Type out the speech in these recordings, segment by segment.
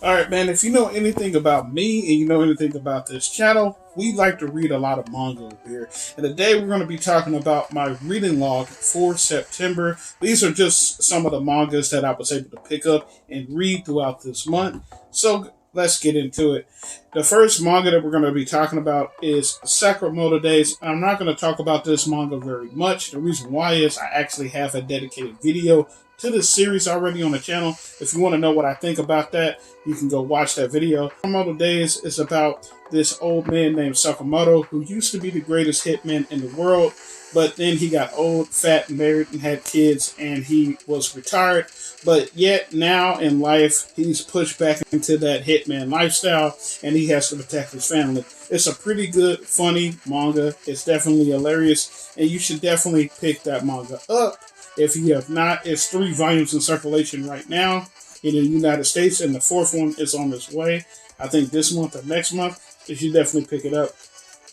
Alright, man, if you know anything about me and you know anything about this channel, we like to read a lot of manga over here. And today we're going to be talking about my reading log for September. These are just some of the mangas that I was able to pick up and read throughout this month. So let's get into it. The first manga that we're going to be talking about is Sacramento Days. I'm not going to talk about this manga very much. The reason why is I actually have a dedicated video to this series already on the channel. If you want to know what I think about that, you can go watch that video. Sacramento Days is about this old man named Sakamoto who used to be the greatest hitman in the world, but then he got old, fat, married, and had kids, and he was retired. But yet now in life, he's pushed back into that hitman lifestyle, and he has to protect his family. It's a pretty good, funny manga. It's definitely hilarious, and you should definitely pick that manga up. If you have not, it's 3 volumes in circulation right now in the United States, and the 4th one is on its way. I think this month or next month. You should definitely pick it up.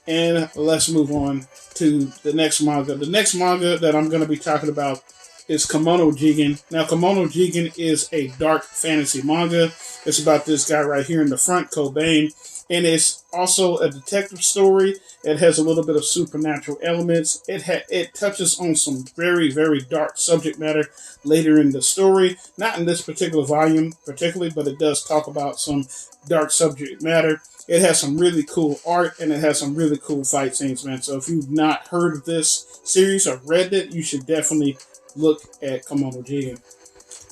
And let's move on to the next manga. The next manga that I'm going to be talking about is Kimono Jegan. Now, Kimono Jegan is a dark fantasy manga. It's about this guy right here in the front, Cobain. And it's also a detective story. It has a little bit of supernatural elements. It touches on some very, very dark subject matter later in the story. Not in this particular volume particularly, but it does talk about some dark subject matter. It has some really cool art, and it has some really cool fight scenes, man. So if you've not heard of this series or read it, you should definitely look at Kimono Jegan.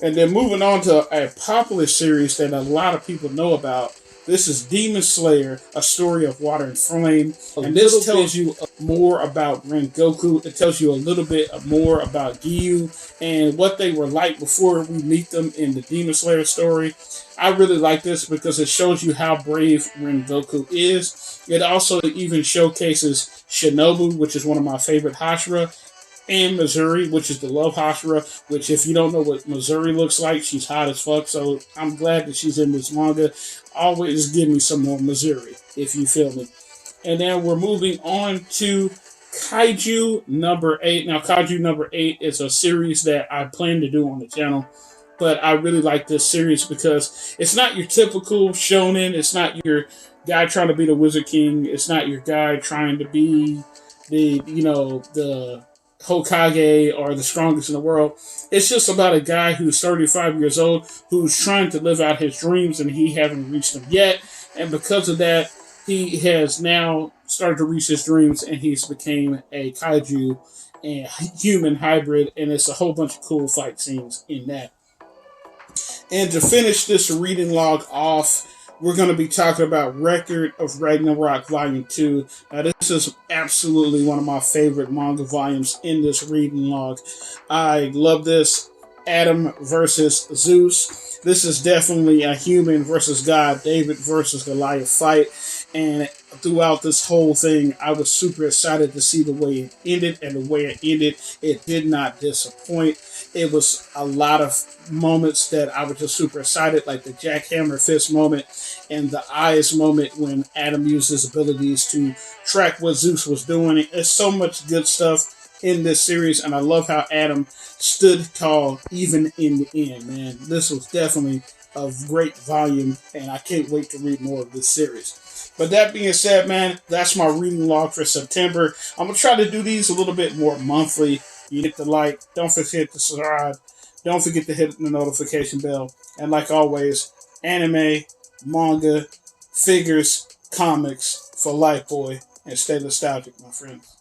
And then moving on to a popular series that a lot of people know about. This is Demon Slayer, A Story of Water and Flame. And this tells you more about Goku. It tells you a little bit more about Giyu and what they were like before we meet them in the Demon Slayer story. I really like this because it shows you how brave Goku is. It also even showcases Shinobu, which is one of my favorite Hashira, and Missouri, which is the love Hashira, which if you don't know what Missouri looks like, she's hot as fuck. So I'm glad that she's in this manga. Always give me some more Missouri, if you feel me. And then we're moving on to Kaiju number 8. Now, Kaiju number 8 is a series that I plan to do on the channel. But I really like this series because it's not your typical shonen. It's not your guy trying to be the Wizard King. It's not your guy trying to be the Hokage or the strongest in the world. It's just about a guy who's 35 years old who's trying to live out his dreams, and he hasn't reached them yet. And because of that, he has now started to reach his dreams, and he's became a kaiju and human hybrid, and it's a whole bunch of cool fight scenes in that. And to finish this reading log off, we're going to be talking about Record of Ragnarok Volume 2. Now, this is absolutely one of my favorite manga volumes in this reading log. I love this. Adam versus Zeus. This is definitely a human versus God, David versus Goliath fight. And throughout this whole thing, I was super excited to see the way it ended. And the way it ended, it did not disappoint. It was a lot of moments that I was just super excited, like the jackhammer fist moment and the eyes moment when Adam used his abilities to track what Zeus was doing. There's so much good stuff in this series, and I love how Adam stood tall even in the end, man. This was definitely a great volume, and I can't wait to read more of this series. But that being said, man, that's my reading log for September. I'm going to try to do these a little bit more monthly. You hit the like, don't forget to subscribe, don't forget to hit the notification bell, and like always, anime, manga, figures, comics for life, boy, and stay nostalgic, my friends.